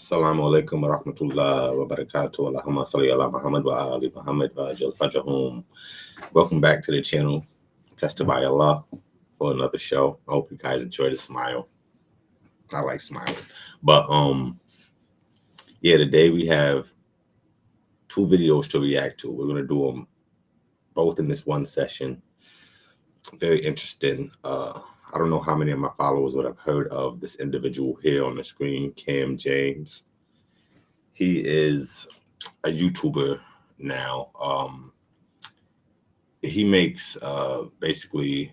Assalamu alaikum wa rahmatullah wa barakatuh. Allahumma salli ala Muhammad wa ali Muhammad wa ajal fajahum. Welcome back to the channel, Tested by Allah, for another show. I hope you guys enjoy the smile. I like smiling. But today we have two videos to react to. We're gonna do them both in this one session. Very interesting. I don't know how many of my followers would have heard of this individual here on the screen, Cam James. He is a YouTuber now. He makes basically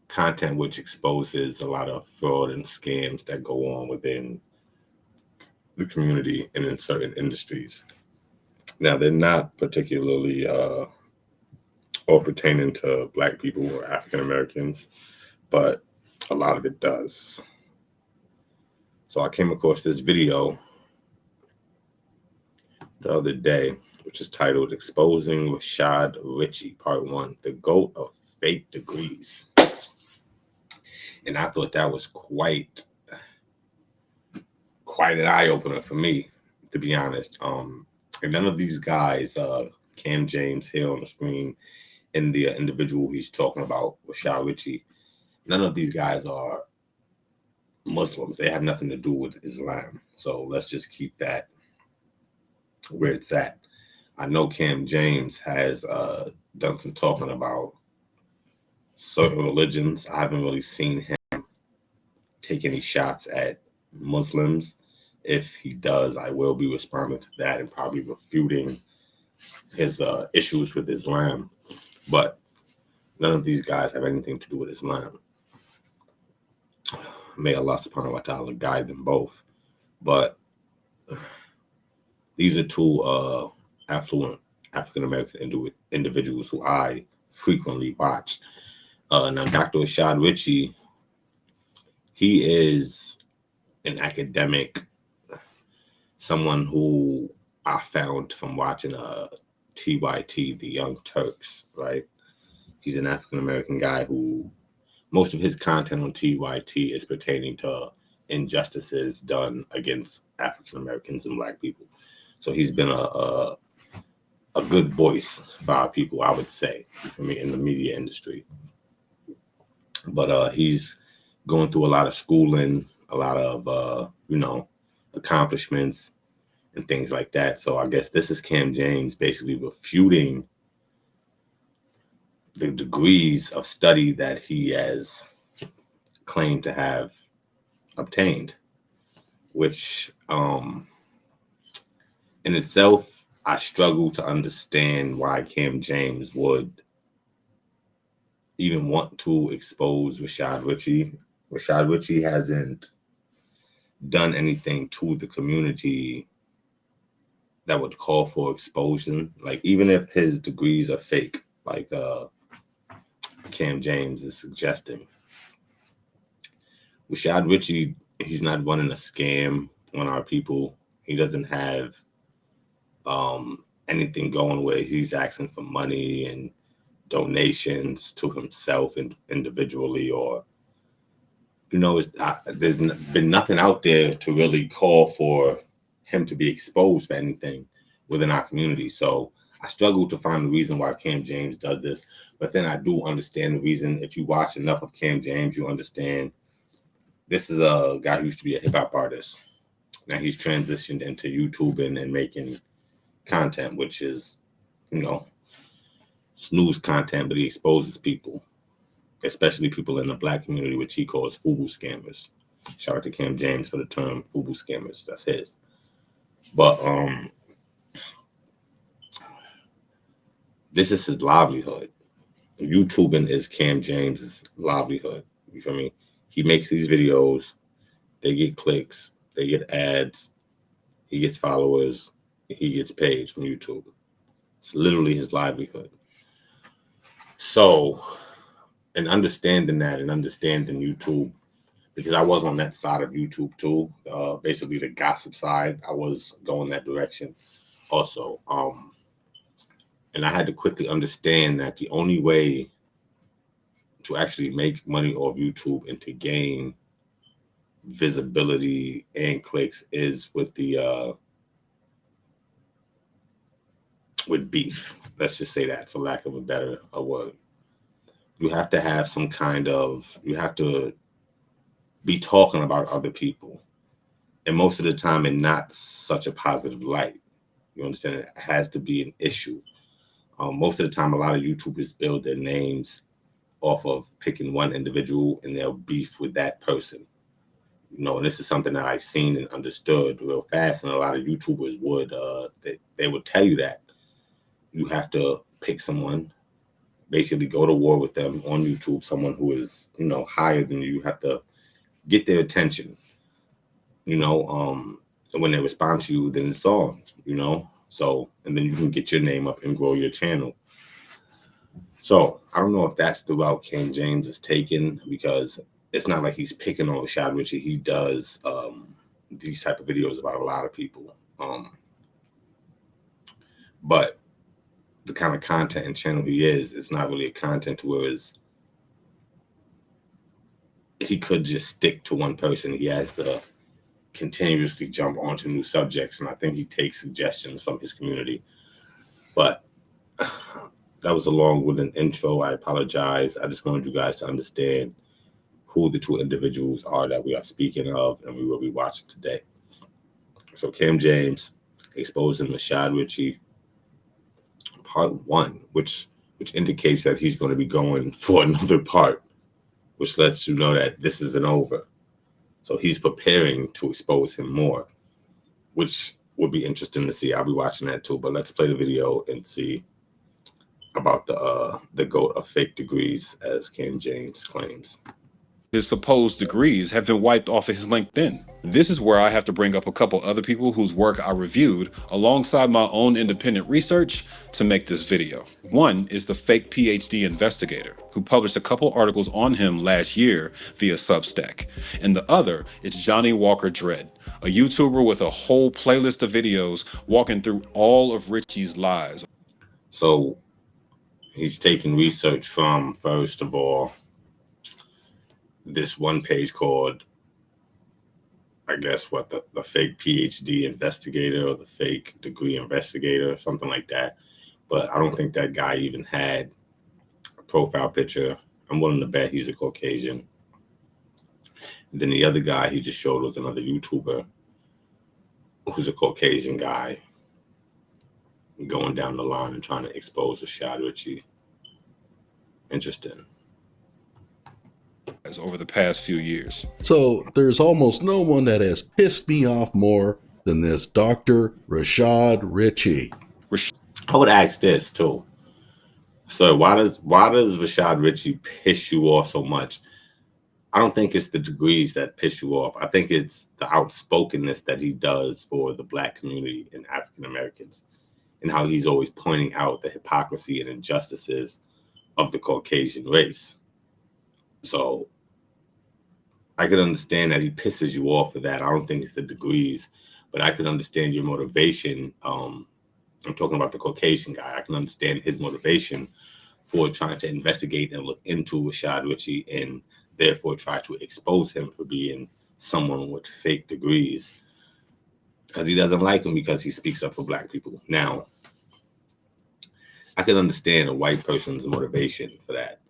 content which exposes a lot of fraud and scams that go on within the community and in certain industries. Now, they're not particularly or pertaining to Black people or African Americans, but a lot of it does. So I came across this video the other day, which is titled Exposing Rashad Richey, Part 1, The GOAT of Fake Degrees. And I thought that was quite an eye-opener for me, to be honest. And none of these guys, Cam James here on the screen, and the individual he's talking about, Rashad Richey, none of these guys are Muslims. They have nothing to do with Islam. So let's just keep that where it's at. I know Cam James has done some talking about certain religions. I haven't really seen him take any shots at Muslims. If he does, I will be responding to that and probably refuting his issues with Islam. But none of these guys have anything to do with Islam. May Allah subhanahu wa ta'ala guide them both. But these are two affluent African American individuals who I frequently watch. Now, Dr. Rashad Richey, he is an academic, someone who I found from watching TYT, the Young Turks, right? He's an African American guy who most of his content on TYT is pertaining to injustices done against African Americans and Black people. So he's been a good voice for our people, I would say, for me, in the media industry. But he's going through a lot of schooling, a lot of accomplishments and things like that. So I guess this is Cam James basically refuting the degrees of study that he has claimed to have obtained, which in itself, I struggle to understand why Cam James would even want to expose Rashad Richey. Rashad Richey hasn't done anything to the community that would call for exposure. Like, even if his degrees are fake, like Cam James is suggesting, Rashad Richey, he's not running a scam on our people. He doesn't have anything going where he's asking for money and donations to himself and individually, or there's been nothing out there to really call for him to be exposed for anything within our community. So I struggle to find the reason why Cam James does this, but then I do understand the reason. If you watch enough of Cam James, you understand this is a guy who used to be a hip-hop artist. Now he's transitioned into YouTubing and making content, which is, snooze content, but he exposes people, especially people in the Black community, which he calls FUBU scammers. Shout out to Cam James for the term FUBU scammers. That's his. But this is his livelihood. YouTubing is Cam James's livelihood. You feel me? He makes these videos. They get clicks. They get ads. He gets followers. He gets paid from YouTube. It's literally his livelihood. So, in understanding that and understanding YouTube, because I was on that side of YouTube too, basically the gossip side, I was going that direction also. And I had to quickly understand that the only way to actually make money off YouTube and to gain visibility and clicks is with the with beef. Let's just say that, for lack of a better word. You have to have some kind of, you have to be talking about other people, and most of the time in not such a positive light. You understand? It has to be an issue. Most of the time, a lot of YouTubers build their names off of picking one individual and they'll beef with that person. And this is something that I've seen and understood real fast, and a lot of YouTubers would they would tell you that you have to pick someone, basically go to war with them on YouTube, someone who is higher than you. You have to get their attention. When they respond to you, then it's on. So, and then you can get your name up and grow your channel. So I don't know if that's the route Cam James is taking, because it's not like he's picking on Rashad Richey. He does these type of videos about a lot of people. But the kind of content and channel he is, it's not really a content whereas he could just stick to one person. He has to continuously jump onto new subjects, and I think he takes suggestions from his community. But that was a long-winded intro. I apologize. I just wanted you guys to understand who the two individuals are that we are speaking of and we will be watching today. So Cam James exposing Rashad Richey, part 1, which indicates that he's going to be going for another part, which lets you know that this isn't over. So he's preparing to expose him more, which would be interesting to see. I'll be watching that too. But let's play the video and see about the GOAT of fake degrees, as Cam James claims. His supposed degrees have been wiped off of his LinkedIn. This is where I have to bring up a couple other people whose work I reviewed alongside my own independent research to make this video. One is the fake PhD investigator, who published a couple articles on him last year via Substack. And the other is Johnny Walker Dread, a YouTuber with a whole playlist of videos walking through all of Richey's lies. So he's taking research from, first of all, this one page called, I guess, the fake PhD investigator or the fake degree investigator, something like that. But I don't think that guy even had a profile picture. I'm willing to bet he's a Caucasian. And then the other guy he just showed was another YouTuber who's a Caucasian guy, going down the line and trying to expose Rashad Richey. Interesting. Over the past few years. So there's almost no one that has pissed me off more than this Dr. Rashad Richey. I would ask this too. So why does Rashad Richey piss you off so much? I don't think it's the degrees that piss you off. I think it's the outspokenness that he does for the Black community and African Americans, and how he's always pointing out the hypocrisy and injustices of the Caucasian race. So I could understand that he pisses you off for that. I don't think it's the degrees, but I could understand your motivation. I'm talking about the Caucasian guy. I can understand his motivation for trying to investigate and look into Rashad Richey, and therefore try to expose him for being someone with fake degrees, because he doesn't like him because he speaks up for Black people. Now, I could understand a white person's motivation for that.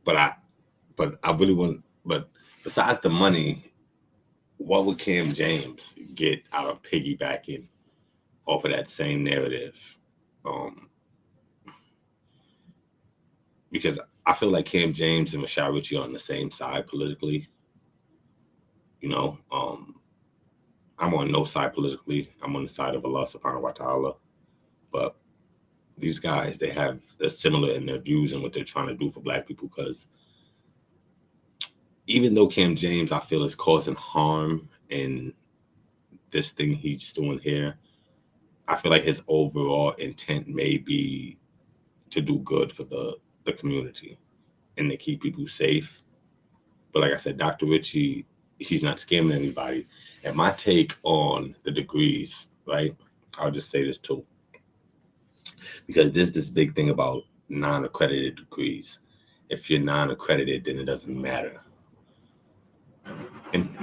But I really want, but besides the money, what would Cam James get out of piggybacking off of that same narrative? Because I feel like Cam James and Rashad Richey are on the same side politically. I'm on no side politically. I'm on the side of Allah subhanahu wa ta'ala. But these guys, they're similar in their views and what they're trying to do for Black people, because even though Cam James, I feel, is causing harm in this thing he's doing here, I feel like his overall intent may be to do good for the community and to keep people safe. But like I said, Dr. Richey, he's not scamming anybody. And my take on the degrees, right? I'll just say this too, because there's this big thing about non-accredited degrees. If you're non-accredited, then it doesn't matter.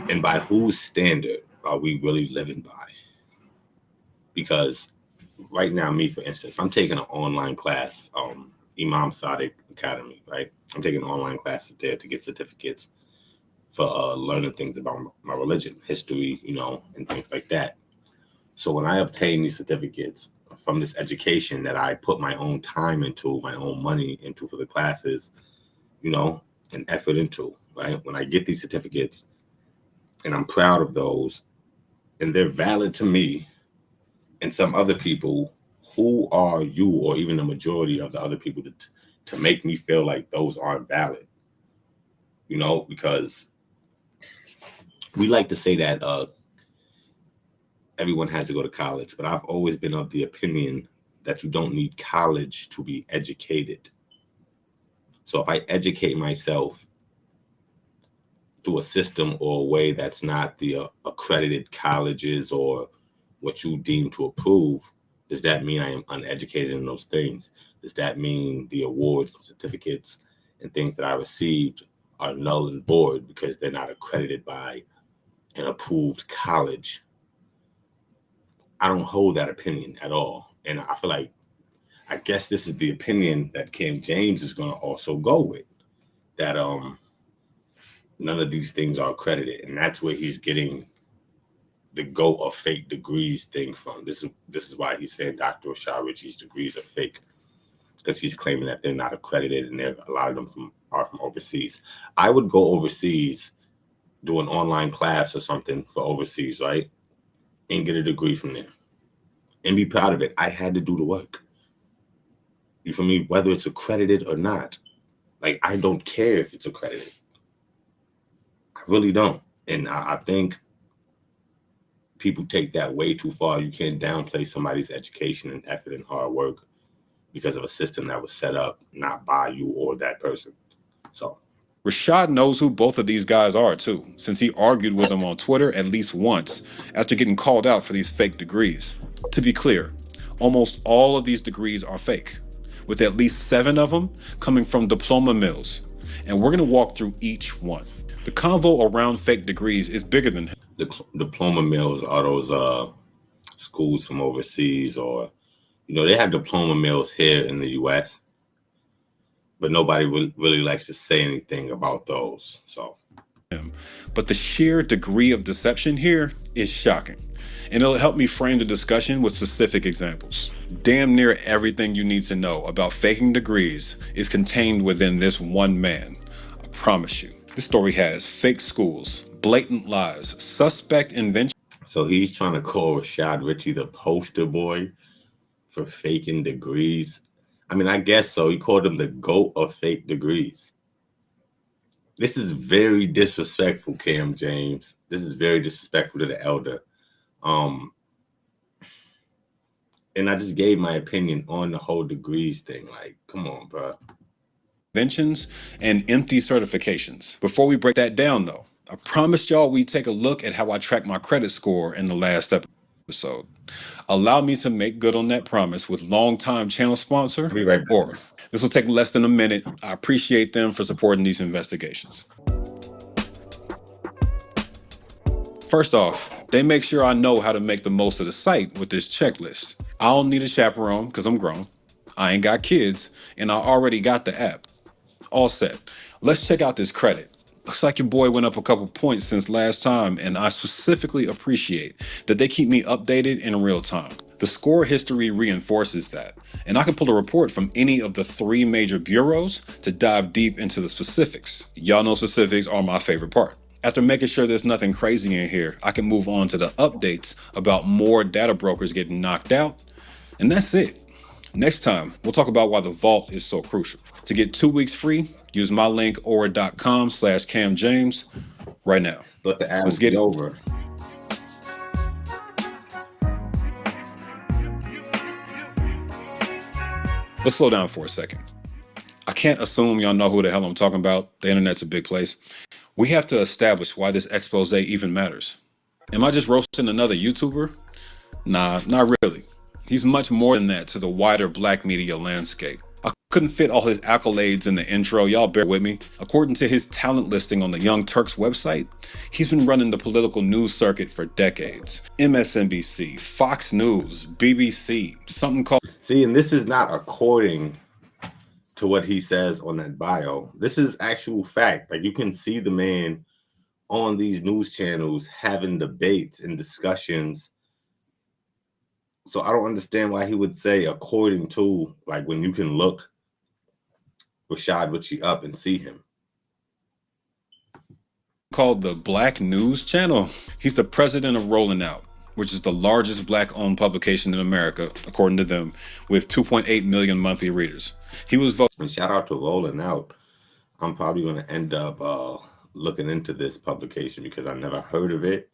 And by whose standard are we really living by? Because right now, me, for instance, I'm taking an online class, Imam Sadiq Academy, right? I'm taking online classes there to get certificates for learning things about my religion, history, and things like that. So when I obtain these certificates from this education that I put my own time into, my own money into for the classes, and effort into, right? When I get these certificates and I'm proud of those and they're valid to me and some other people, who are you or even the majority of the other people to make me feel like those aren't valid? Because we like to say that everyone has to go to college, but I've always been of the opinion that you don't need college to be educated. So if I educate myself through a system or a way that's not the accredited colleges or what you deem to approve, does that mean I am uneducated in those things? Does that mean the awards and certificates and things that I received are null and void because they're not accredited by an approved college? I don't hold that opinion at all. And I feel like, I guess this is the opinion that Cam James is going to also go with, that none of these things are accredited. And that's where he's getting the go of fake degrees thing from. This is why he's saying Dr. Rashad Richey's degrees are fake, because he's claiming that they're not accredited and a lot of them are from overseas. I would go overseas, do an online class or something for overseas, right? And get a degree from there and be proud of it. I had to do the work. You feel me? Whether it's accredited or not. Like, I don't care if it's accredited. I really don't. And I think people take that way too far. You can't downplay somebody's education and effort and hard work because of a system that was set up not by you or that person. So Rashad knows who both of these guys are too, since he argued with them on Twitter at least once after getting called out for these fake degrees. To be clear, almost all of these degrees are fake, with at least 7 of them coming from diploma mills. And we're going to walk through each one. The convo around fake degrees is bigger than the diploma mills are those schools from overseas, or they have diploma mills here in the U.S., but nobody really likes to say anything about those. So, but the sheer degree of deception here is shocking, and it'll help me frame the discussion with specific examples. Damn near everything you need to know about faking degrees is contained within this one man. I promise you. This story has fake schools, blatant lies, suspect invention. So he's trying to call Rashad Richey the poster boy for faking degrees. I mean, I guess so. He called him the GOAT of fake degrees. This is very disrespectful, Cam James. This is very disrespectful to the elder. And I just gave my opinion on the whole degrees thing. Like, come on, bro. Inventions and empty certifications. Before we break that down, though, I promised y'all we'd take a look at how I track my credit score in the last episode. Allow me to make good on that promise with longtime channel sponsor, I'll be right back. Aura. This will take less than a minute. I appreciate them for supporting these investigations. First off, they make sure I know how to make the most of the site with this checklist. I don't need a chaperone because I'm grown. I ain't got kids, and I already got the app. All set. Let's check out this credit. Looks like your boy went up a couple points since last time, and I specifically appreciate that they keep me updated in real time. The score history reinforces that, and I can pull a report from any of the 3 major bureaus to dive deep into the specifics. Y'all know specifics are my favorite part. After making sure there's nothing crazy in here, I can move on to the updates about more data brokers getting knocked out, and that's it. Next time, we'll talk about why the vault is so crucial. To get 2 weeks free, use my link aura.com/CamJames right now. Let the ad Let's get it over. Let's slow down for a second. I can't assume y'all know who the hell I'm talking about. The internet's a big place. We have to establish why this expose even matters. Am I just roasting another YouTuber? Nah, not really. He's much more than that to the wider black media landscape. Couldn't fit all his accolades in the intro, y'all bear with me. According to his talent listing on the Young Turks website, he's been running the political news circuit for decades. MSNBC, Fox News, BBC, something called... See, and this is not according to what he says on that bio. This is actual fact. Like, you can see the man on these news channels having debates and discussions. So I don't understand why he would say according to, like, when you can look Rashad Richey up and see him. Called the Black News Channel. He's the president of Rolling Out, which is the largest Black-owned publication in America, according to them, with 2.8 million monthly readers. He was voted. And shout out to Rolling Out. I'm probably going to end up looking into this publication because I never heard of it,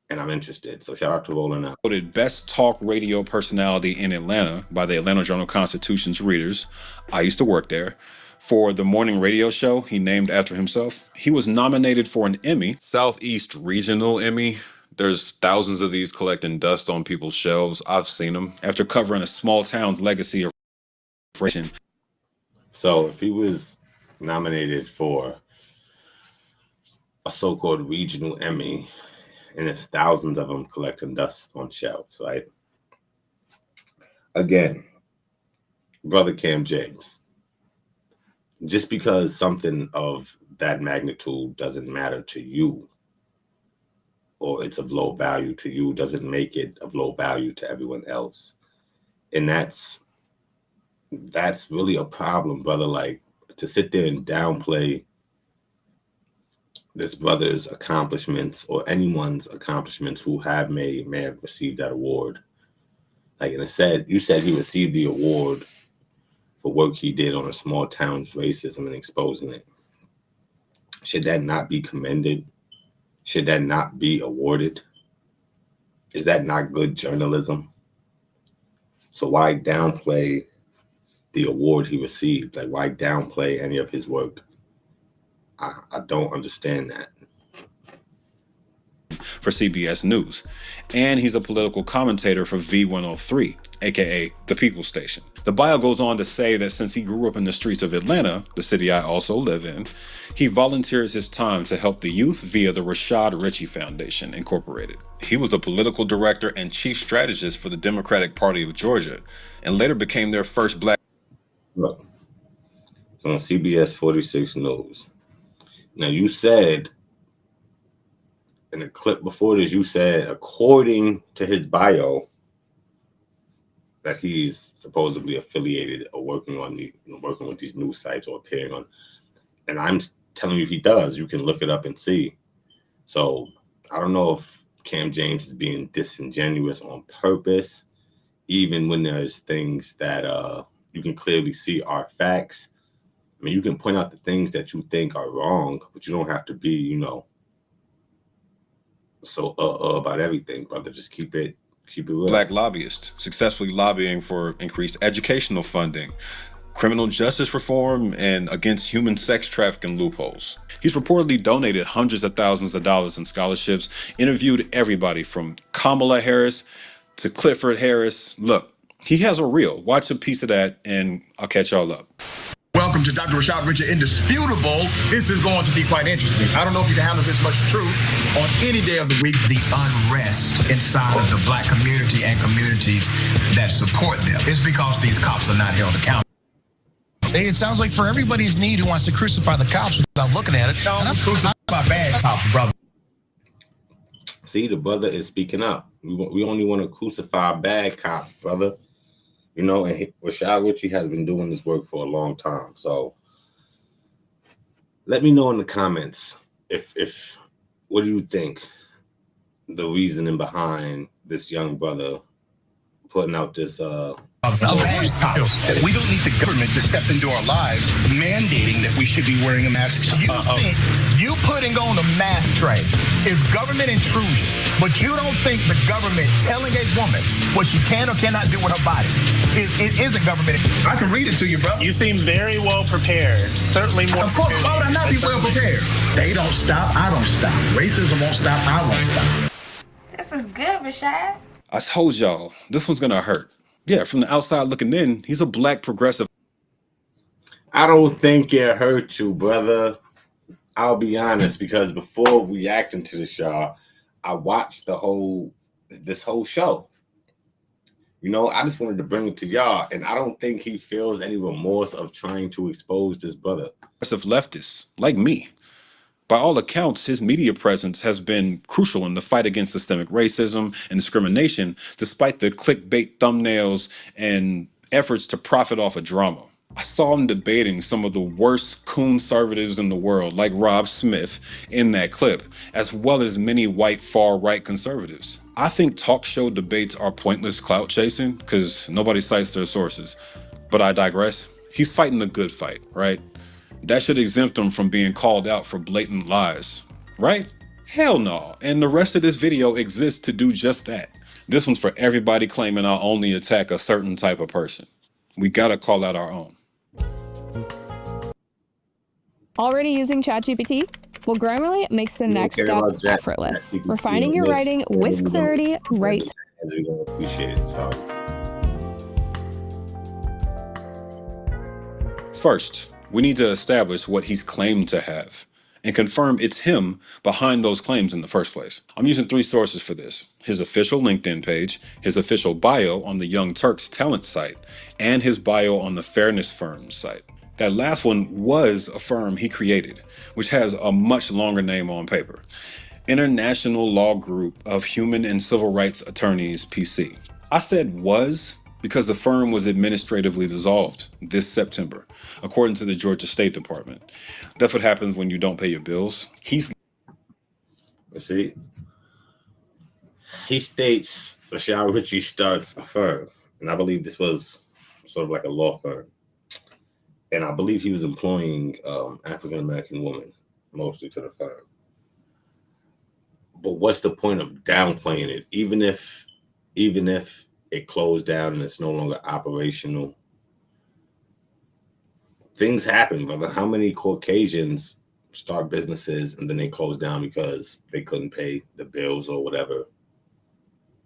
and I'm interested. So shout out to Rolling Out. Voted best talk radio personality in Atlanta by the Atlanta Journal-Constitution's readers. I used to work there. For the morning radio show he named after himself, he was nominated for an Emmy, Southeast Regional Emmy. There's thousands of these collecting dust on people's shelves. I've seen them. After covering a small town's legacy of racism. So if he was nominated for a so-called regional Emmy, and there's thousands of them collecting dust on shelves, right? Again, brother Cam James, just because something of that magnitude doesn't matter to you, or it's of low value to you, doesn't make it of low value to everyone else. And that's really a problem, brother. Like, to sit there and downplay this brother's accomplishments or anyone's accomplishments who may have received that award. Like, and you said he received the award for work he did on a small town's racism and exposing it. Should that not be commended? Should that not be awarded? Is that not good journalism? So why downplay the award he received? Like, why downplay any of his work? I don't understand that. For CBS News. And he's a political commentator for V103, aka the People Station. The bio goes on to say that since he grew up in the streets of Atlanta, the city I also live in, he volunteers his time to help the youth via the Rashad Richey Foundation, Incorporated. He was the political director and chief strategist for the Democratic Party of Georgia, and later became their first Black... Look, it's on CBS 46 News. Now, you said in a clip before this, you said, according to his bio, that he's supposedly affiliated or working with these news sites or appearing on. And I'm telling you, he does. You can look it up and see. So I don't know if Cam James is being disingenuous on purpose, even when there's things that you can clearly see are facts. I mean, you can point out the things that you think are wrong, but you don't have to be, so about everything, brother. Just keep it real. Black lobbyist, successfully lobbying for increased educational funding, criminal justice reform, and against human sex trafficking loopholes. He's reportedly donated hundreds of thousands of dollars in scholarships, interviewed everybody from Kamala Harris to Clifford Harris. Look, he has a reel. Watch a piece of that, and I'll catch y'all up. Welcome to Dr. Rashad Richey Indisputable. This is going to be quite interesting. I don't know if you can handle this much truth on any day of the week. The unrest inside of the Black community and communities that support them is because these cops are not held accountable. It sounds like for everybody's need who wants to crucify the cops without looking at it. No, I'm crucifying bad cops, brother. See, the brother is speaking up. We only want to crucify bad cops, brother. And Rashad Richey has been doing this work for a long time. So let me know in the comments if what do you think the reasoning behind this young brother putting out this we don't need the government to step into our lives mandating that we should be wearing a mask. You putting on a mask tray is government intrusion, but you don't think the government telling a woman what she can or cannot do with her body is a government. I can read it to you, bro. You seem very well prepared. Certainly more. Of course, why would I not be well prepared? They don't stop, I don't stop. Racism won't stop, I won't stop. This is good, Rashad. I told y'all, this one's gonna hurt. Yeah, from the outside looking in, he's a Black progressive I don't think it hurt you, brother. I'll be honest, because before reacting to the show, I watched this whole show. I just wanted to bring it to y'all, and I don't think he feels any remorse of trying to expose this brother. Of leftists like me. By all accounts, his media presence has been crucial in the fight against systemic racism and discrimination, despite the clickbait thumbnails and efforts to profit off of drama. I saw him debating some of the worst conservatives in the world, like Rob Smith, in that clip, as well as many white far-right conservatives. I think talk show debates are pointless clout chasing because nobody cites their sources. But I digress. He's fighting the good fight, right? That should exempt him from being called out for blatant lies, right? Hell no. And the rest of this video exists to do just that. This one's for everybody claiming I only attack a certain type of person. We gotta call out our own. Already using ChatGPT? Well, Grammarly makes the next step effortless. Refining your writing with clarity right. As we don't appreciate it. So. First, we need to establish what he's claimed to have and confirm it's him behind those claims in the first place. I'm using 3 sources for this: his official LinkedIn page, his official bio on the Young Turks talent site, and his bio on the Fairness Firm's site. That last one was a firm he created, which has a much longer name on paper: International Law Group of Human and Civil Rights Attorneys, PC. I said was because the firm was administratively dissolved this September, according to the Georgia State Department. That's what happens when you don't pay your bills. He states Rashad Richey starts a firm, and I believe this was sort of like a law firm. And I believe he was employing African-American women, mostly to the firm. But what's the point of downplaying it? Even if it closed down and it's no longer operational, things happen, brother. How many Caucasians start businesses and then they close down because they couldn't pay the bills or whatever,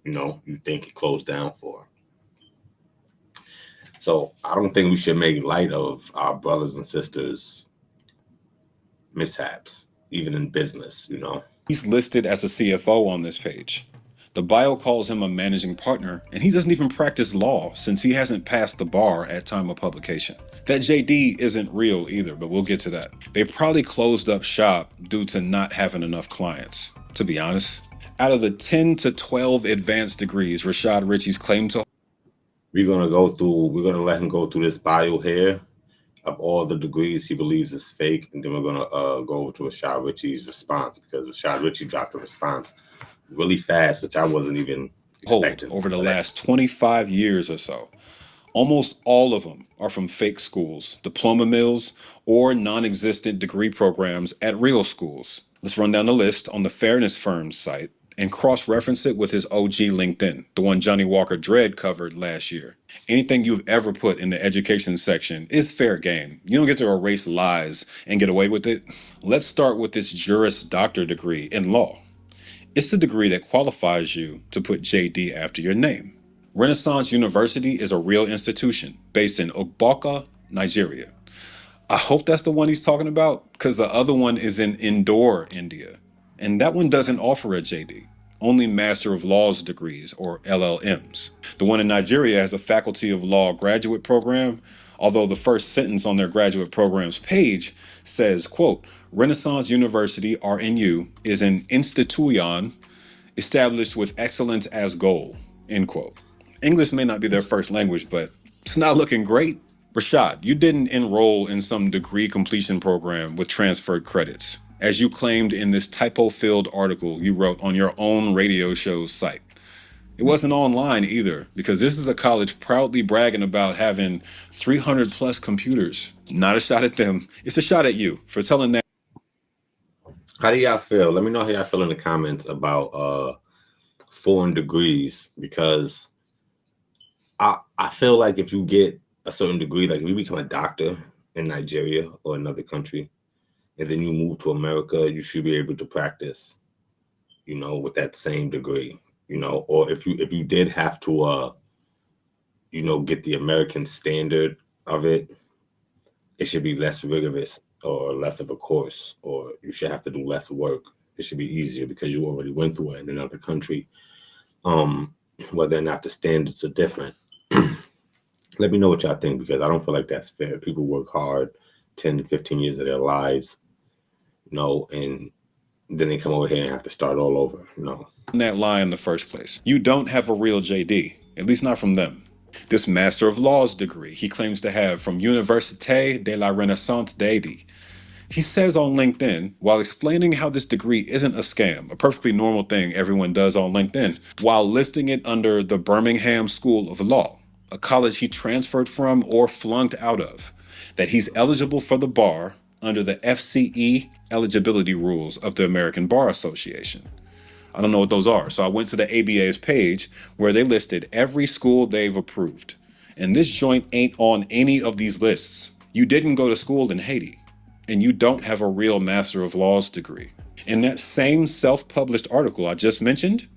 you think it closed down for? So I don't think we should make light of our brothers and sisters' mishaps, even in business, He's listed as a CFO on this page. The bio calls him a managing partner, and he doesn't even practice law since he hasn't passed the bar at time of publication. That JD isn't real either, but we'll get to that. They probably closed up shop due to not having enough clients, to be honest. Out of the 10 to 12 advanced degrees Rashad Richey's claimed to, we're going to let him go through this bio here of all the degrees he believes is fake, and then we're going to go over to Rashad Richey's response, because Rashad Richey dropped a response really fast, which I wasn't even expecting. Over the last 25 years or so. Almost all of them are from fake schools, diploma mills, or non-existent degree programs at real schools. Let's run down the list on the Fairness Firm's site and cross-reference it with his OG LinkedIn, the one Johnny Walker Dredd covered last year. Anything you've ever put in the education section is fair game. You don't get to erase lies and get away with it. Let's start with this Juris Doctor degree in law. It's the degree that qualifies you to put JD after your name. Renaissance University is a real institution based in Ogboka, Nigeria. I hope that's the one he's talking about, because the other one is in Indore, India. And that one doesn't offer a JD, only Master of Laws degrees, or LLMs. The one in Nigeria has a Faculty of Law graduate program, although the first sentence on their graduate program's page says, quote, Renaissance University, RNU, is an institution established with excellence as goal, end quote. English may not be their first language, but it's not looking great. Rashad, you didn't enroll in some degree completion program with transferred credits, as you claimed in this typo-filled article you wrote on your own radio show's site. It wasn't online either, because this is a college proudly bragging about having 300 plus computers. Not a shot at them. It's a shot at you for telling that. How do y'all feel? Let me know how y'all feel in the comments about foreign degrees, because I feel like if you get a certain degree, like if you become a doctor in Nigeria or another country, and then you move to America, you should be able to practice, with that same degree, or if you did have to, get the American standard of it, it should be less rigorous or less of a course, or you should have to do less work. It should be easier because you already went through it in another country. Whether or not the standards are different. Let me know what y'all think, because I don't feel like that's fair. People work hard 10 to 15 years of their lives, and then they come over here and have to start all over, In that lie in the first place. You don't have a real JD, at least not from them. This Master of Laws degree he claims to have from Université de la Renaissance d'Haïti. He says on LinkedIn, while explaining how this degree isn't a scam, a perfectly normal thing everyone does on LinkedIn, while listing it under the Birmingham School of Law, a college he transferred from or flunked out of, that he's eligible for the bar under the FCE eligibility rules of the American Bar Association. I don't know what those are. So I went to the ABA's page where they listed every school they've approved. And this joint ain't on any of these lists. You didn't go to school in Haiti, and you don't have a real Master of Laws degree. In that same self-published article I just mentioned,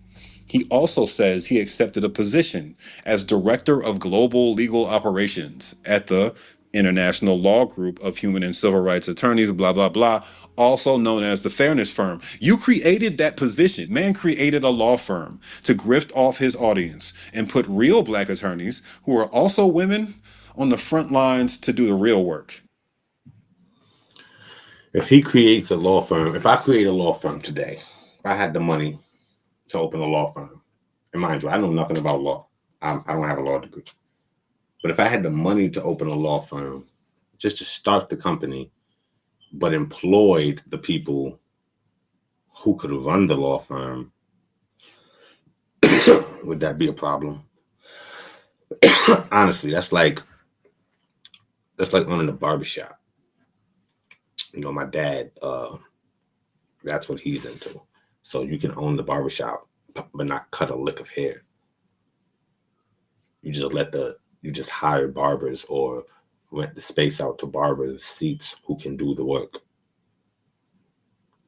he also says he accepted a position as Director of Global Legal Operations at the International Law Group of Human and Civil Rights Attorneys, blah, blah, blah, also known as the Fairness Firm. You created that position. Man created a law firm to grift off his audience and put real Black attorneys, who are also women, on the front lines to do the real work. If he creates a law firm, if I create a law firm today, if I had the money to open a law firm, and mind you, I know nothing about law. I don't have a law degree. But if I had the money to open a law firm, just to start the company, but employed the people who could run the law firm, would that be a problem? Honestly, that's like owning a barbershop. My dad, that's what he's into. So you can own the barbershop, but not cut a lick of hair. You just hire barbers or rent the space out to barbers' seats who can do the work.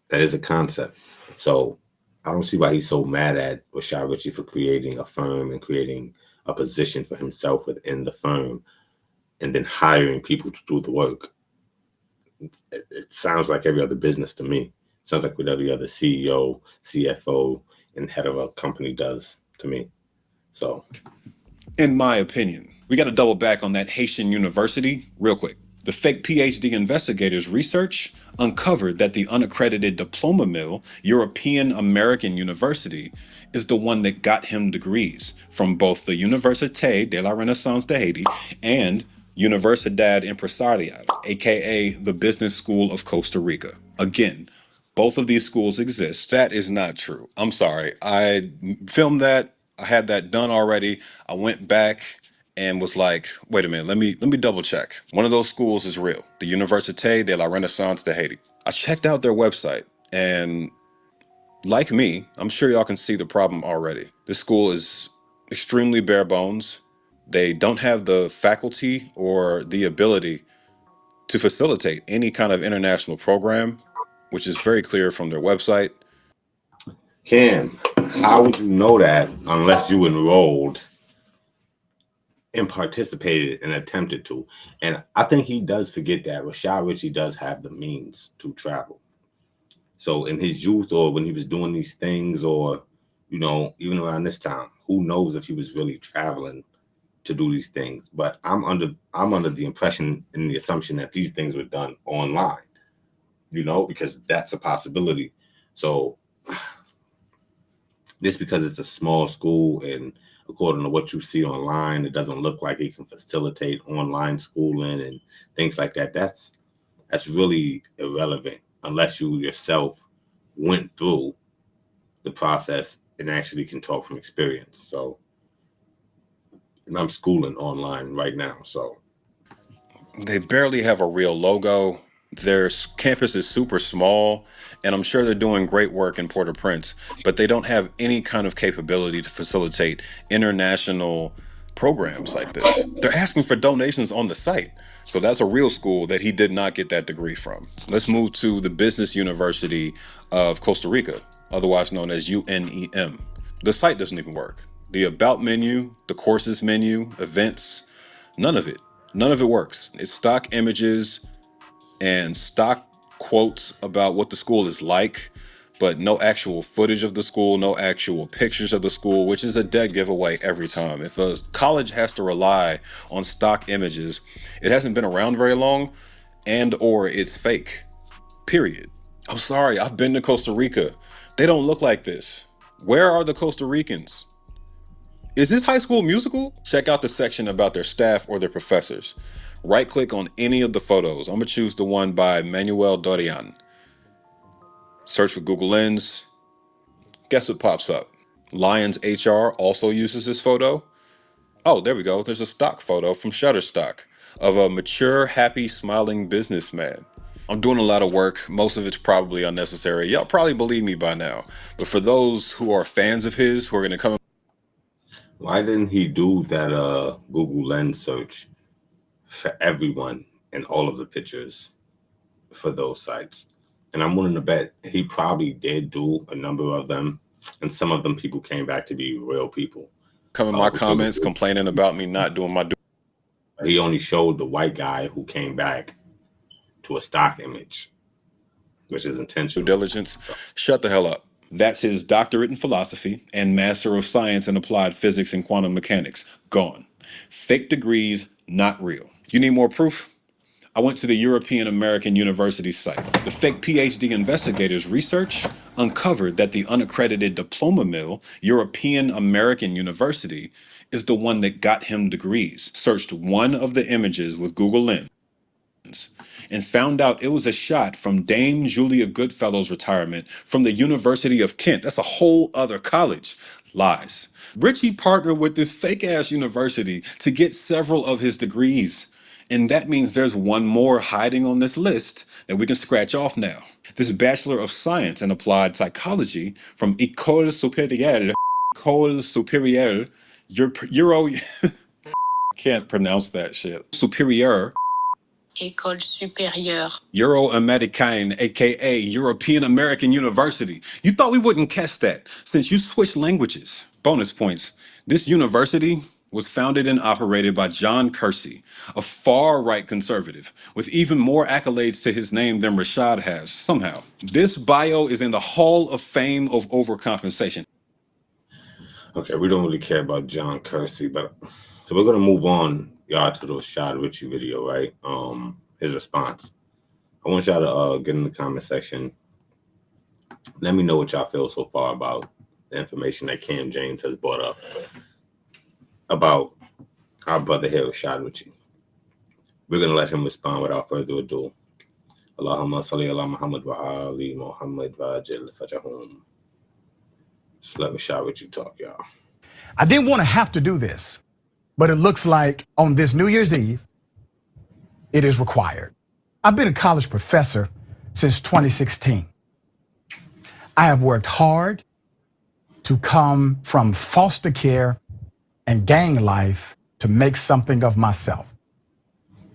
That is a concept. So I don't see why he's so mad at Rashad Richey for creating a firm and creating a position for himself within the firm and then hiring people to do the work. It sounds like every other business to me. It sounds like what every other CEO, CFO, and head of a company does to me. So, in my opinion, we got to double back on that Haitian university real quick. The fake PhD investigators' research uncovered that the unaccredited diploma mill, European American University, is the one that got him degrees from both the Université de la Renaissance de Haiti and Universidad Empresarial, aka the Business School of Costa Rica. Again, both of these schools exist. That is not true. I'm sorry. I filmed that. I had that done already. I went back and was like, wait a minute, let me double check. One of those schools is real, the Université de la Renaissance de Haiti. I checked out their website, and like me, I'm sure y'all can see the problem already. This school is extremely bare bones. They don't have the faculty or the ability to facilitate any kind of international program, which is very clear from their website. Cam, how would you know that unless you enrolled and participated and attempted to? And I think he does forget that Rashad Richey does have the means to travel. So in his youth, or when he was doing these things, or even around this time, who knows if he was really traveling to do these things? But I'm under the impression and the assumption that these things were done online, because that's a possibility. So just because it's a small school and according to what you see online, it doesn't look like it can facilitate online schooling and things like that. That's really irrelevant unless you yourself went through the process and actually can talk from experience. So, and I'm schooling online right now. So they barely have a real logo. Their campus is super small, and I'm sure they're doing great work in Port-au-Prince, but they don't have any kind of capability to facilitate international programs like this. They're asking for donations on the site. So that's a real school that he did not get that degree from. Let's move to the Business University of Costa Rica, otherwise known as UNEM. The site doesn't even work. The About menu, the Courses menu, events, none of it. None of it works. It's stock images and stock quotes about what the school is like, but no actual footage of the school, no actual pictures of the school, which is a dead giveaway every time. If a college has to rely on stock images, it hasn't been around very long, and or it's fake, period. I'm sorry, I've been to Costa Rica. They don't look like this. Where are the Costa Ricans? Is this High School Musical? Check out the section about their staff or their professors. Right click on any of the photos. I'm gonna choose the one by Manuel Dorian. Search for Google Lens. Guess what pops up? Lions HR also uses this photo. Oh, there we go. There's a stock photo from Shutterstock of a mature, happy, smiling businessman. I'm doing a lot of work. Most of it's probably unnecessary. Y'all probably believe me by now. But for those who are fans of his, who are gonna come. Why didn't he do that Google Lens search for everyone and all of the pictures for those sites? And I'm willing to bet he probably did do a number of them, and some of them people came back to be real people. Come in my comments complaining about me not doing my He only showed the white guy who came back to a stock image, which is intentional. Due diligence. Shut the hell up. That's his doctorate in philosophy and master of science in applied physics and quantum mechanics. Gone. Fake degrees, not real. You need more proof? I went to the European American University site. The fake PhD investigators' research uncovered that the unaccredited diploma mill, European American University, is the one that got him degrees. Searched one of the images with Google Lens and found out it was a shot from Dame Julia Goodfellow's retirement from the University of Kent. That's a whole other college. Lies. Richey partnered with this fake-ass university to get several of his degrees. And that means there's one more hiding on this list that we can scratch off now. This Bachelor of Science in Applied Psychology from École Supérieure, Euro, can't pronounce that shit. Superior. École Supérieure. Euro-Américaine, aka European American University. You thought we wouldn't catch that since you switched languages. Bonus points. This university was founded and operated by John Kersey, a far-right conservative with even more accolades to his name than Rashad has, somehow. This bio is in the Hall of Fame of overcompensation. Okay, we don't really care about John Kersey, but so we're gonna move on, y'all, to the Rashad Richey video, right? His response. I want y'all to get in the comment section. Let me know what y'all feel so far about the information that Cam James has brought up about our brother here, Rashad Richey. We're gonna let him respond without further ado. Allahumma salli ala Muhammad wa ali Muhammad wa ajil fajahum. Just let Rashad Richey talk, y'all. I didn't want to have to do this, but it looks like on this New Year's Eve, it is required. I've been a college professor since 2016. I have worked hard to come from foster care and gang life to make something of myself.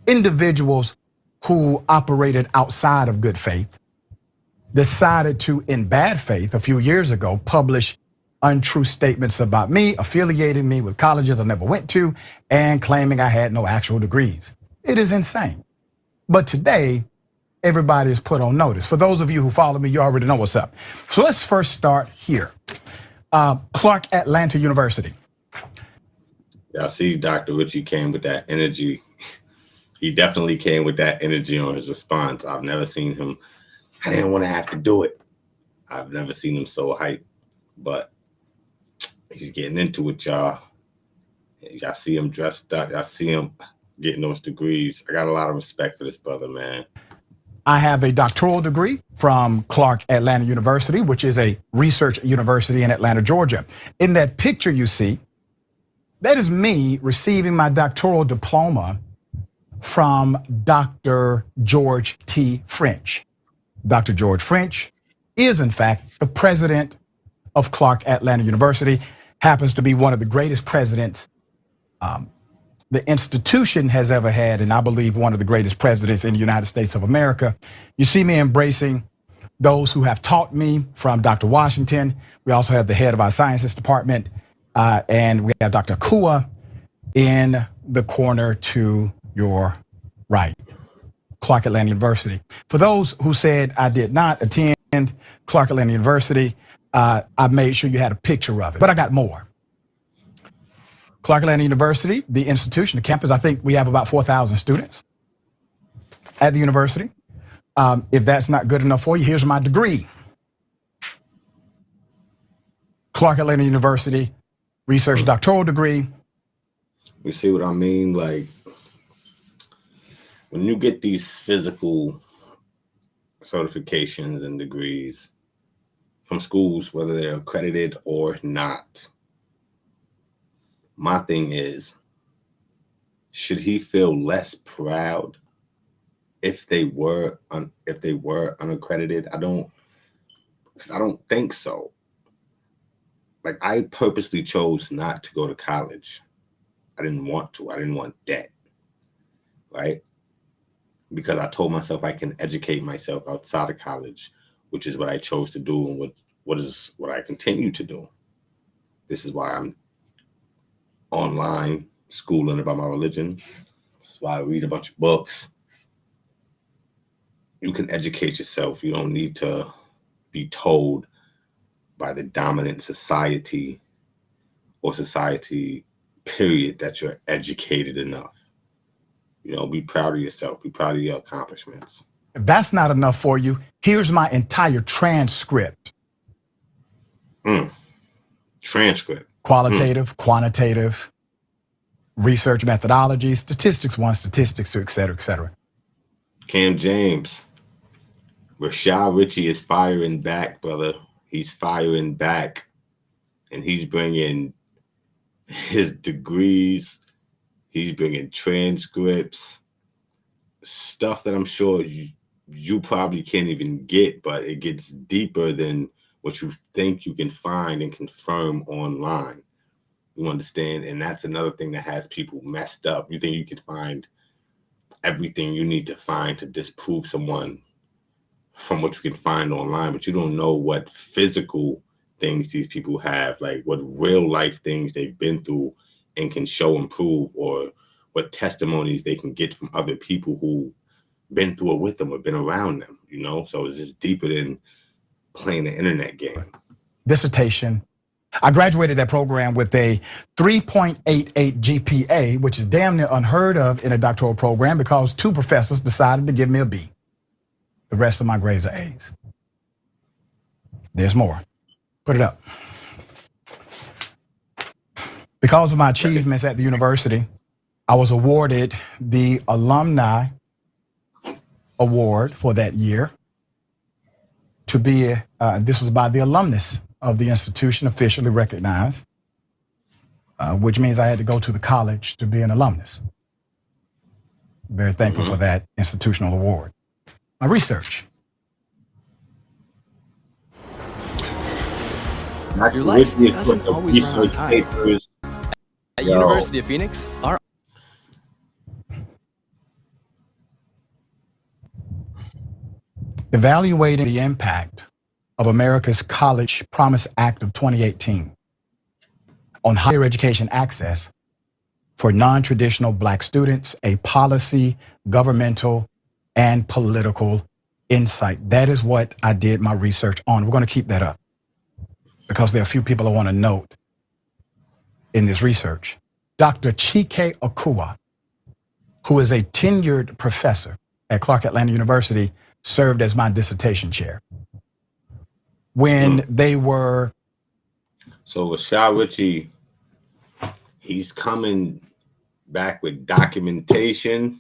Individuals who operated outside of good faith decided to, in bad faith, a few years ago, publish untrue statements about me, affiliating me with colleges I never went to, and claiming I had no actual degrees. It is insane. But today, everybody is put on notice. For those of you who follow me, you already know what's up. So let's first start here. Clark Atlanta University. Y'all see Dr. Richey came with that energy. He definitely came with that energy on his response. I've never seen him. I didn't want to have to do it. I've never seen him so hyped, but he's getting into it, y'all. Y'all see him dressed up. Y'all see him getting those degrees. I got a lot of respect for this brother, man. I have a doctoral degree from Clark Atlanta University, which is a research university in Atlanta, Georgia. In that picture you see, that is me receiving my doctoral diploma from Dr. George T. French. Dr. George French is, in fact, the president of Clark Atlanta University, happens to be one of the greatest presidents the institution has ever had, and I believe one of the greatest presidents in the United States of America. You see me embracing those who have taught me, from Dr. Washington. We also have the head of our sciences department, and we have Dr. Kua in the corner to your right. Clark Atlanta University. For those who said I did not attend Clark Atlanta University, I made sure you had a picture of it, but I got more. Clark Atlanta University, the institution, the campus, I think we have about 4,000 students at the university. If that's not good enough for you, here's my degree. Clark Atlanta University, research doctoral degree. You see what I mean? Like, when you get these physical certifications and degrees from schools, whether they're accredited or not, my thing is, should he feel less proud if they were unaccredited? I don't think so. Like, I purposely chose not to go to college. I didn't want to. I didn't want debt, right? Because I told myself I can educate myself outside of college, which is what I chose to do and what I continue to do. This is why I'm online schooling about my religion. This is why I read a bunch of books. You can educate yourself. You don't need to be told by the dominant society or society, period, that you're educated enough. You know, be proud of yourself. Be proud of your accomplishments. If that's not enough for you, here's my entire transcript. Transcript. Qualitative, quantitative, research methodology, statistics 1, statistics 2, et cetera, et cetera. Cam James. Rashad Richey is firing back, brother. He's firing back. And he's bringing his degrees. He's bringing transcripts. Stuff that I'm sure you probably can't even get, but it gets deeper than what you think you can find and confirm online. You understand? And that's another thing that has people messed up. You think you can find everything you need to find to disprove someone from what you can find online, but you don't know what physical things these people have, like what real life things they've been through and can show and prove, or what testimonies they can get from other people who been through it with them or been around them, you know? So it's just deeper than playing the internet game. Dissertation. I graduated that program with a 3.88 GPA, which is damn near unheard of in a doctoral program because 2 professors decided to give me a B. The rest of my grades are A's. There's more. Put it up. Because of my achievements at the university, I was awarded the Alumni Award for that year to be, this was by the alumnus of the institution, officially recognized, which means I had to go to the college to be an alumnus. Very thankful for that institutional award. My research. Your life doesn't always run on time. Papers. At University of Phoenix, our evaluating the impact of America's College Promise Act of 2018 on higher education access for non-traditional Black students, a policy, governmental, and political insight. That is what I did my research on. We're going to keep that up because there are a few people I want to note in this research. Dr. Chike Okua, who is a tenured professor at Clark Atlanta University, served as my dissertation chair. When they were... So Rashad Richey, he's coming back with documentation.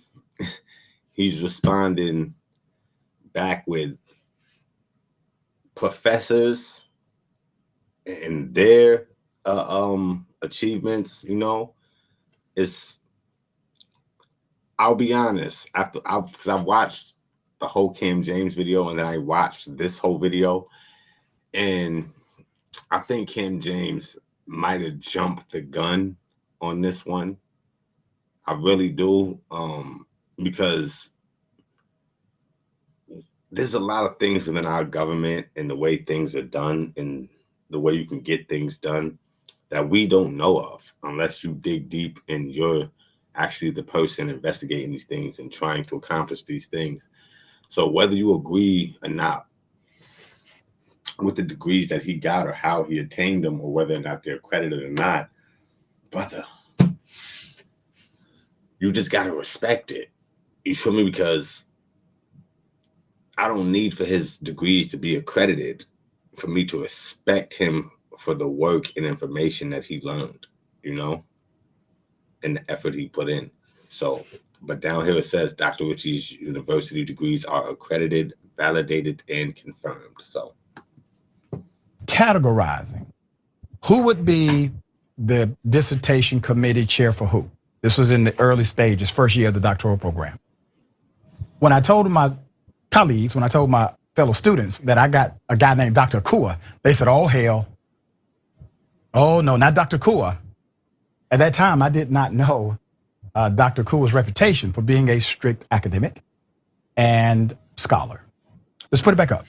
He's responding back with professors and their achievements, you know. I'll be honest, because I watched the whole Cam James video and then I watched this whole video, and I think Cam James might have jumped the gun on this one. I really do, because there's a lot of things within our government and the way things are done and the way you can get things done that we don't know of unless you dig deep in your actually the person investigating these things and trying to accomplish these things. So whether you agree or not with the degrees that he got or how he attained them or whether or not they're accredited or not, brother, you just got to respect it. You feel me? Because I don't need for his degrees to be accredited for me to respect him for the work and information that he learned, you know, and the effort he put in. So, but down here it says Dr. Richey's university degrees are accredited, validated, and confirmed. So, categorizing who would be the dissertation committee chair for who. This was in the early stages, first year of the doctoral program. When I told my colleagues, when I told my fellow students that I got a guy named Dr. Kua, they said, oh, hell. Oh, no, not Dr. Kua. At that time, I did not know Dr. Kua's reputation for being a strict academic and scholar. Let's put it back up.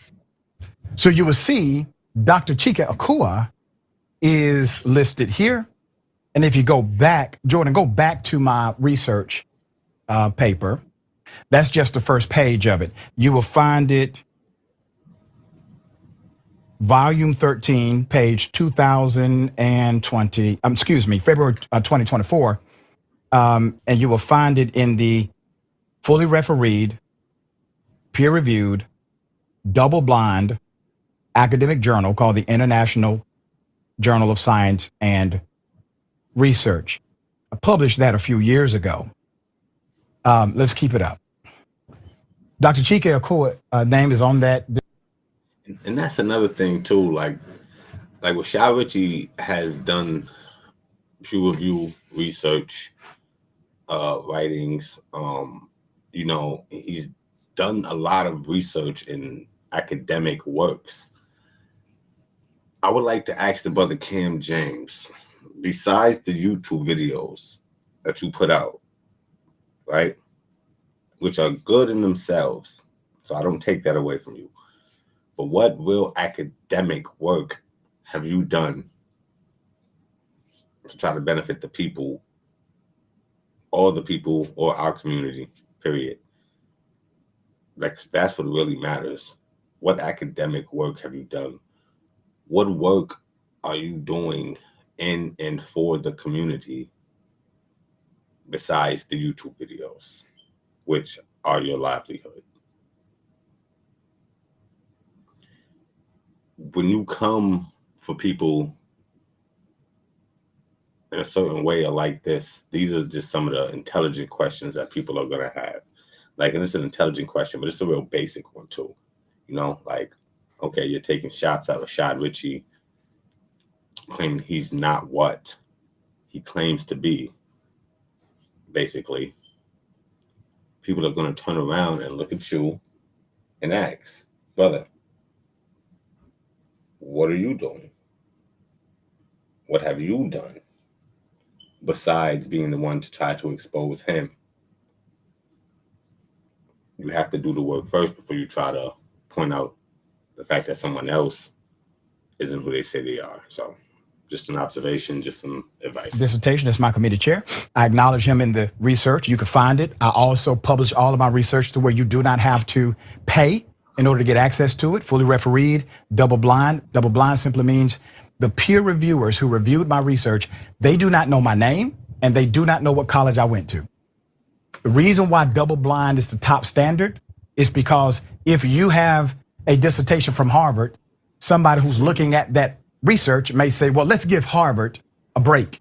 So you will see Dr. Chika Akua is listed here. And if you go back, Jordan, go back to my research paper. That's just the first page of it. You will find it, volume 13, page 2020, February 2024. And you will find it in the fully refereed, peer-reviewed, double-blind academic journal called the International Journal of Science and Research. I published that a few years ago. Let's keep it up. Dr. Chika Akua name is on that. And that's another thing too. Like Rashad Richey has done peer review research, writings. You know, he's done a lot of research in academic works. I would like to ask the brother Cam James, besides the YouTube videos that you put out, right, which are good in themselves, so I don't take that away from you, but what real academic work have you done to try to benefit the people, all the people, or our community, period? Like, that's what really matters. What academic work have you done? What work are you doing in and for the community besides the YouTube videos, which are your livelihood? When you come for people in a certain way or like this, these are just some of the intelligent questions that people are going to have. Like, and it's an intelligent question, but it's a real basic one too. You know, like, okay, you're taking shots at Rashad Richey, claiming he's not what he claims to be. Basically, people are going to turn around and look at you and ask, brother, what are you doing? What have you done besides being the one to try to expose him? You have to do the work first before you try to point out the fact that someone else isn't who they say they are. So just an observation, just some advice. Dissertation is my committee chair. I acknowledge him in the research. You can find it. I also publish all of my research to where you do not have to pay in order to get access to it. Fully refereed, double blind. Double blind simply means the peer reviewers who reviewed my research, they do not know my name and they do not know what college I went to. The reason why double blind is the top standard is because if you have a dissertation from Harvard, somebody who's looking at that research may say, well, let's give Harvard a break.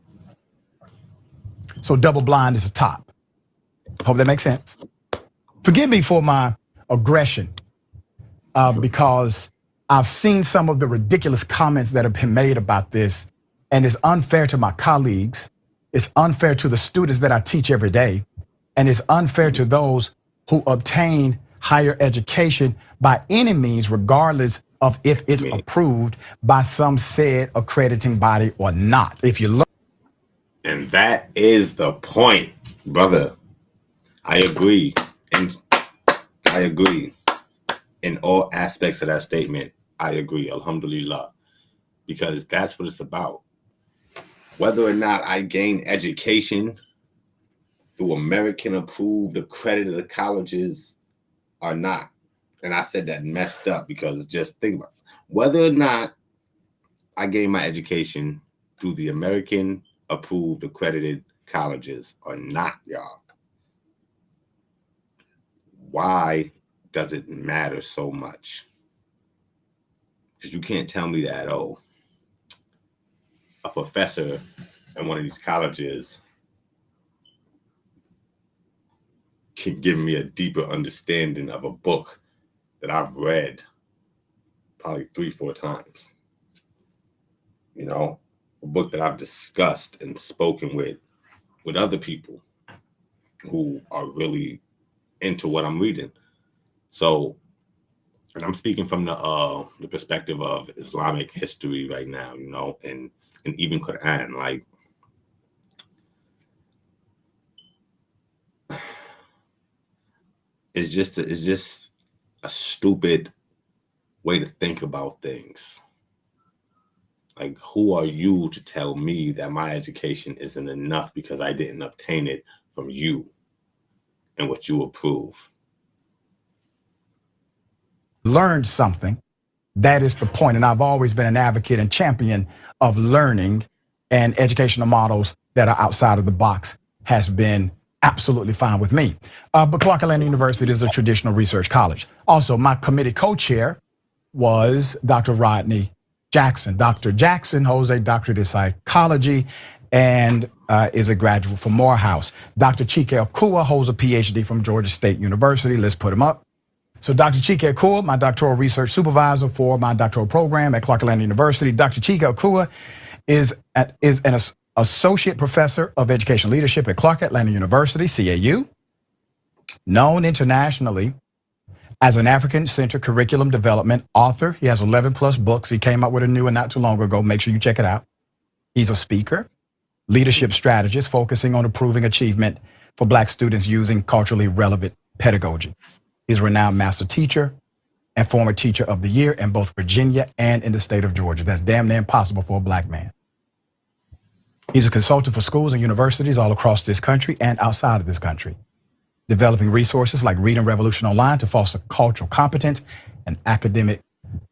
So double blind is the top. Hope that makes sense. Forgive me for my aggression because I've seen some of the ridiculous comments that have been made about this, and it's unfair to my colleagues. It's unfair to the students that I teach every day. And it's unfair to those who obtain higher education by any means, regardless of if it's approved by some said accrediting body or not. If you look. And that is the point, brother. I agree. And I agree in all aspects of that statement. I agree. Alhamdulillah. Because that's what it's about. Whether or not I gain education through American approved accredited colleges or not. And I said that messed up because just think about it. Whether or not I gained my education through the American approved accredited colleges or not, y'all. Why does it matter so much? Because you can't tell me that, oh, a professor in one of these colleges can give me a deeper understanding of a book that I've read probably 3-4 times. You know, a book that I've discussed and spoken with other people who are really into what I'm reading. So, and I'm speaking from the perspective of Islamic history right now, you know, and even Quran. Like, it's just a stupid way to think about things. Like, who are you to tell me that my education isn't enough because I didn't obtain it from you and what you approve? Learned something. That is the point. And I've always been an advocate and champion of learning, and educational models that are outside of the box has been absolutely fine with me. But Clark Atlanta University is a traditional research college. Also, my committee co-chair was Dr. Rodney Jackson. Dr. Jackson holds a doctorate in psychology and is a graduate from Morehouse. Dr. Chike Okua holds a PhD from Georgia State University. Let's put him up. So Dr. Chike Okua, my doctoral research supervisor for my doctoral program at Clark Atlanta University. Dr. Chike Okua is an associate professor of education leadership at Clark Atlanta University, CAU, known internationally as an African-centered curriculum development author. He has 11 plus books. He came out with a new one not too long ago. Make sure you check it out. He's a speaker, leadership strategist, focusing on improving achievement for Black students using culturally relevant pedagogy. He's a renowned master teacher and former teacher of the year in both Virginia and in the state of Georgia. That's damn near impossible for a Black man. He's a consultant for schools and universities all across this country and outside of this country, developing resources like Reading Revolution Online to foster cultural competence and academic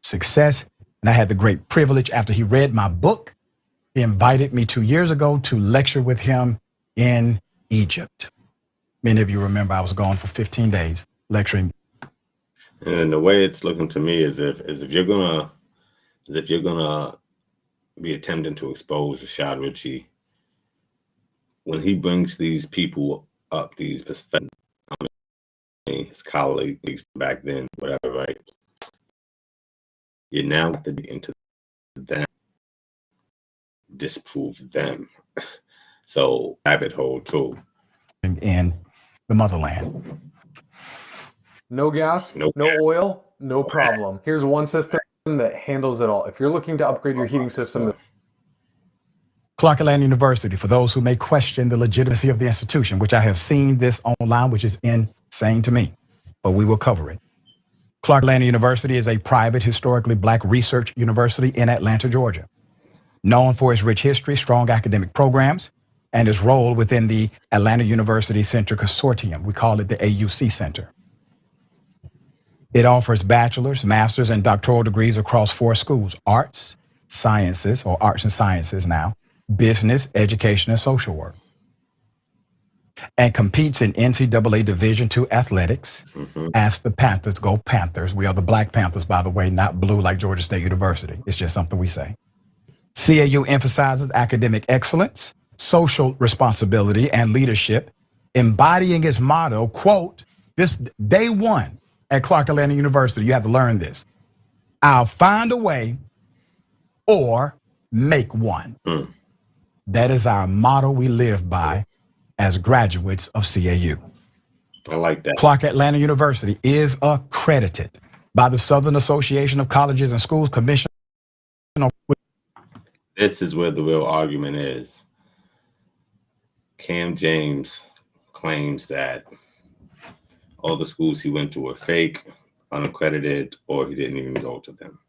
success. And I had the great privilege, after he read my book, he invited me 2 years ago to lecture with him in Egypt. Many of you remember I was gone for 15 days lecturing. And the way it's looking to me is if you're gonna be attempting to expose Rashad Richey, when he brings these people up, these perspectives, his colleagues back then, whatever, right? You now have to dig into them, disprove them. So rabbit hole too. In the motherland. No gas, no oil, no problem. Here's one system that handles it all. If you're looking to upgrade your heating system. Clark Atlanta University, for those who may question the legitimacy of the institution, which I have seen this online, which is insane to me, but we will cover it. Clark Atlanta University is a private, historically Black research university in Atlanta, Georgia, known for its rich history, strong academic programs, and its role within the Atlanta University Center Consortium. We call it the AUC Center. It offers bachelor's, master's, and doctoral degrees across 4 schools: arts, sciences, or arts and sciences now, business, education, and social work, and competes in NCAA Division II athletics. Ask the Panthers, go Panthers. We are the Black Panthers, by the way, not blue like Georgia State University. It's just something we say. CAU emphasizes academic excellence, social responsibility, and leadership, embodying its motto, quote, this day one at Clark Atlanta University, you have to learn this: I'll find a way or make one. That is our motto we live by as graduates of CAU. I like that. Clark Atlanta University is accredited by the Southern Association of Colleges and Schools Commission. This is where the real argument is. Cam James claims that all the schools he went to were fake, unaccredited, or he didn't even go to them,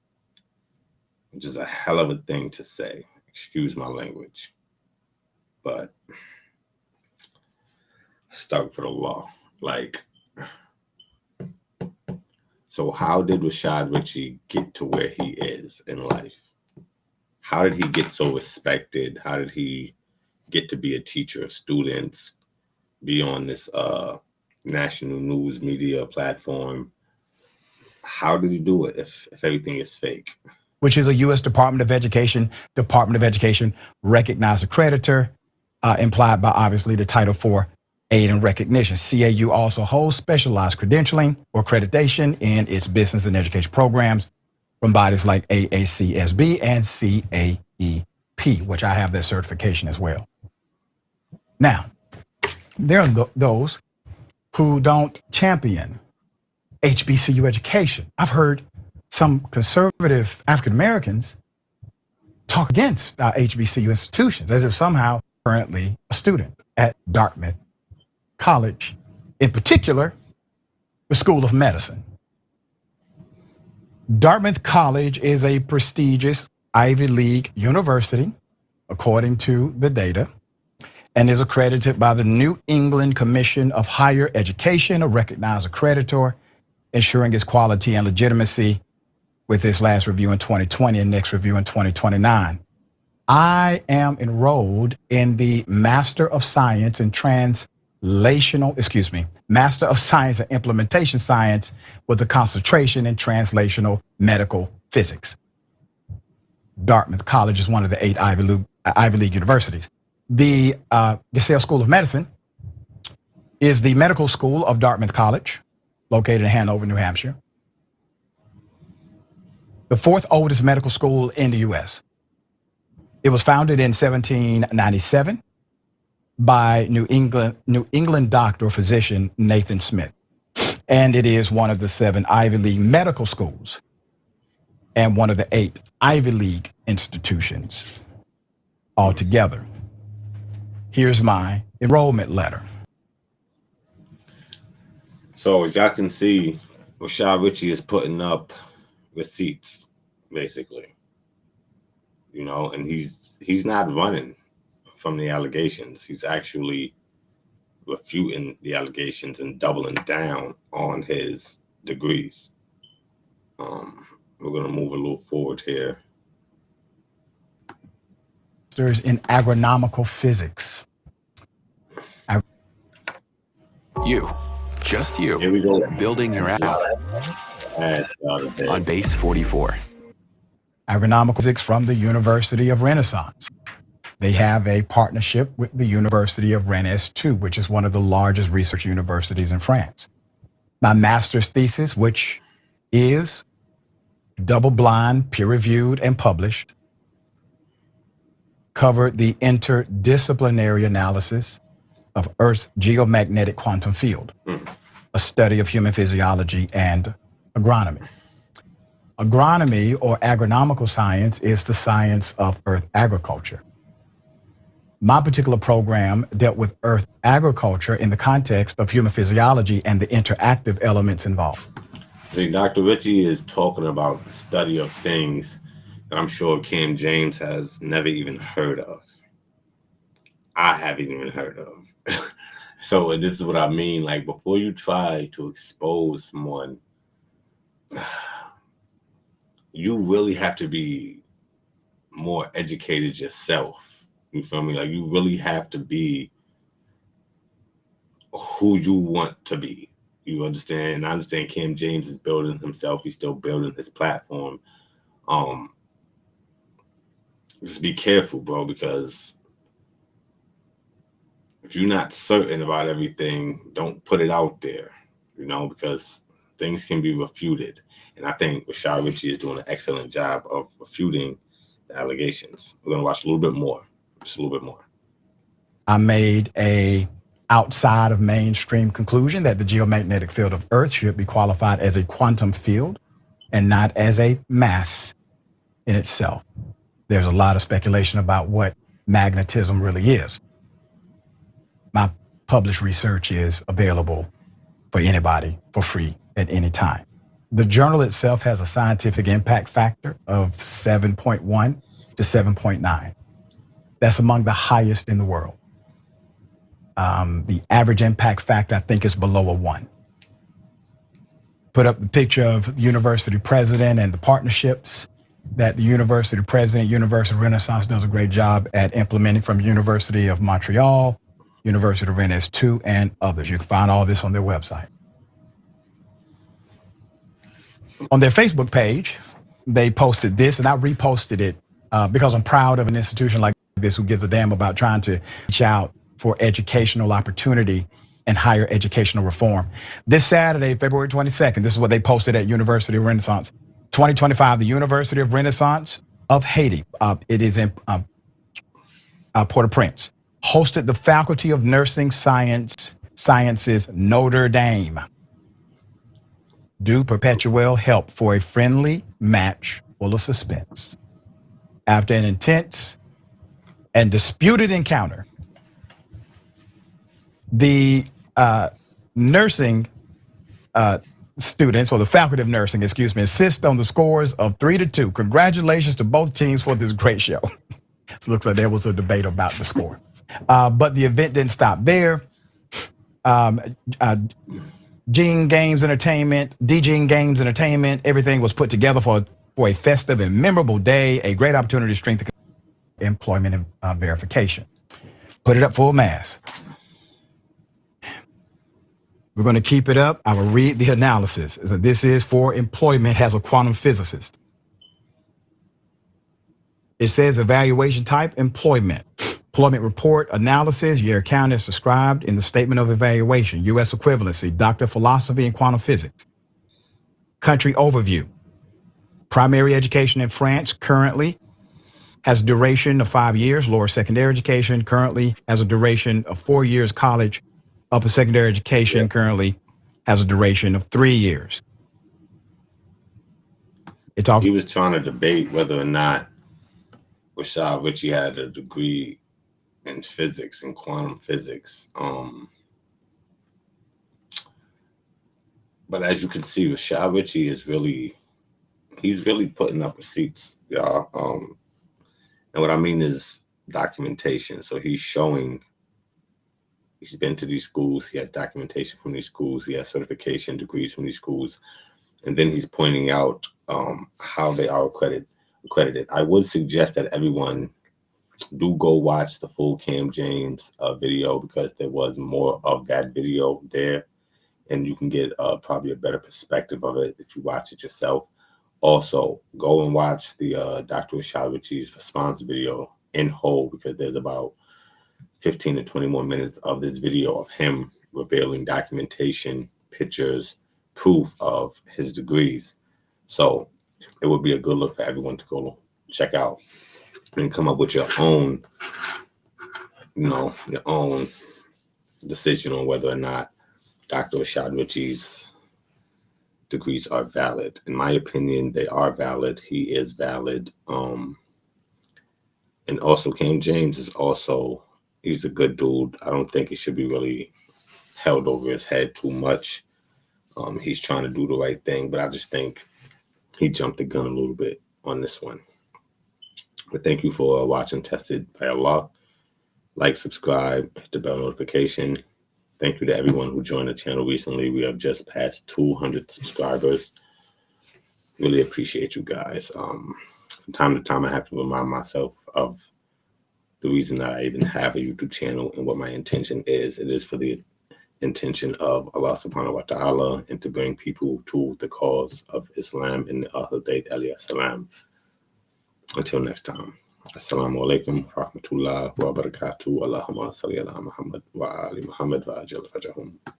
which is a hell of a thing to say. Excuse my language. But stuck for the law. Like, so how did Rashad Richey get to where he is in life? How did he get so respected? How did he get to be a teacher of students, be on this national news media platform? How did he do it if everything is fake? Which is a U.S. Department of Education recognized accreditor, implied by obviously the Title IV aid and recognition. CAU also holds specialized credentialing or accreditation in its business and education programs from bodies like AACSB and CAEP, which I have that certification as well. Now, there are those who don't champion HBCU education. I've heard some conservative African Americans talk against HBCU institutions as if somehow currently a student at Dartmouth College, in particular, the School of Medicine. Dartmouth College is a prestigious Ivy League university, according to the data, and is accredited by the New England Commission of Higher Education, a recognized accreditor, ensuring its quality and legitimacy with its last review in 2020 and next review in 2029. I am enrolled in the Master of Science and Master of Science and Implementation Science with a concentration in translational medical physics. Dartmouth College is one of the 8 Ivy League universities. The DeSale School of Medicine is the medical school of Dartmouth College, located in Hanover, New Hampshire. The 4th oldest medical school in the U.S. It was founded in 1797 by New England doctor or physician Nathan Smith. And it is one of the 7 Ivy League medical schools and one of the 8 Ivy League institutions altogether. Here's my enrollment letter. So as y'all can see, Rashad Richey is putting up receipts, basically. You know, and he's not running from the allegations. He's actually refuting the allegations and doubling down on his degrees. We're going to move a little forward here. There's in agronomical physics. Just you. Here we go. Building your app on base 44. Agronomical physics from the University of Renaissance. They have a partnership with the University of Rennes 2, which is one of the largest research universities in France. My master's thesis, which is double-blind, peer-reviewed, and published, covered the interdisciplinary analysis of Earth's geomagnetic quantum field, a study of human physiology and agronomy. Agronomy, or agronomical science, is the science of earth agriculture. My particular program dealt with earth agriculture in the context of human physiology and the interactive elements involved. See, Dr. Richey is talking about the study of things that I'm sure Cam James has never even heard of. I haven't even heard of. So this is what I mean. Like, before you try to expose someone, you really have to be more educated yourself. You feel me? Like, you really have to be who you want to be. You understand? And I understand Cam James is building himself. He's still building his platform. Just be careful, bro, because if you're not certain about everything, don't put it out there, you know, because things can be refuted. And I think Rashad Richey is doing an excellent job of refuting the allegations. We're going to watch a little bit more, just a little bit more. I made a outside of mainstream conclusion that the geomagnetic field of Earth should be qualified as a quantum field and not as a mass in itself. There's a lot of speculation about what magnetism really is. My published research is available for anybody for free at any time. The journal itself has a scientific impact factor of 7.1 to 7.9. That's among the highest in the world. The average impact factor, I think, is below a 1. Put up the picture of the university president and the partnerships that the university president, University of Renaissance, does a great job at implementing, from University of Montreal, University of Rennes 2, and others. You can find all this on their website. On their Facebook page, they posted this, and I reposted it because I'm proud of an institution like this who gives a damn about trying to reach out for educational opportunity and higher educational reform. This Saturday, February 22nd, this is what they posted at University of Renaissance. 2025, the University of Renaissance of Haiti, it is in Port-au-Prince, hosted the Faculty of Nursing Sciences Notre Dame do perpetual help for a friendly match full of suspense. After an intense and disputed encounter, the nursing students, or the faculty of nursing, insist on the scores of 3-2. Congratulations to both teams for this great show. So it looks like there was a debate about the score. But the event didn't stop there. DJing Games Entertainment, everything was put together for a festive and memorable day, a great opportunity to strengthen employment verification. Put it up full mass. We're going to keep it up. I will read the analysis. This is for employment as a quantum physicist. It says evaluation type, employment. Employment report analysis, your account is described in the statement of evaluation. U.S. equivalency, Doctor of Philosophy and Quantum Physics. Country overview. Primary education in France currently has a duration of 5 years. Lower secondary education currently has a duration of 4 years. College, upper secondary education currently has a duration of 3 years. He was trying to debate whether or not Rashad Richey had a degree in physics and quantum physics. But as you can see, Rashad Richey is he's really putting up receipts, y'all. And what I mean is documentation. So he's showing, he's been to these schools, he has documentation from these schools, he has certification degrees from these schools, and then he's pointing out how they are accredited. I would suggest that everyone do go watch the full Cam James video, because there was more of that video there, and you can get probably a better perspective of it if you watch it yourself. Also, go and watch the Dr. Rashad Richey's response video in whole, because there's about 15 to 20 more minutes of this video of him revealing documentation, pictures, proof of his degrees. So it would be a good look for everyone to go check out and come up with your own, your own decision on whether or not Dr. Rashad Richey's degrees are valid. In my opinion, they are valid. He is valid. And also Cam James is also, he's a good dude. I don't think he should be really held over his head too much. He's trying to do the right thing, but I just think he jumped the gun a little bit on this one. But thank you for watching Tested by Allah. Like, subscribe, hit the bell notification. Thank you to everyone who joined the channel recently. We have just passed 200 subscribers. Really appreciate you guys. From time to time, I have to remind myself of the reason that I even have a YouTube channel and what my intention is. It is for the intention of Allah subhanahu wa ta'ala, and to bring people to the cause of Islam and Ahlul Bayt alayhi salam. Until next time. Assalamu alaikum wa rahmatullah wa barakatuh. Allahumma salli ala Muhammad wa ali Muhammad wa ajal fajahum.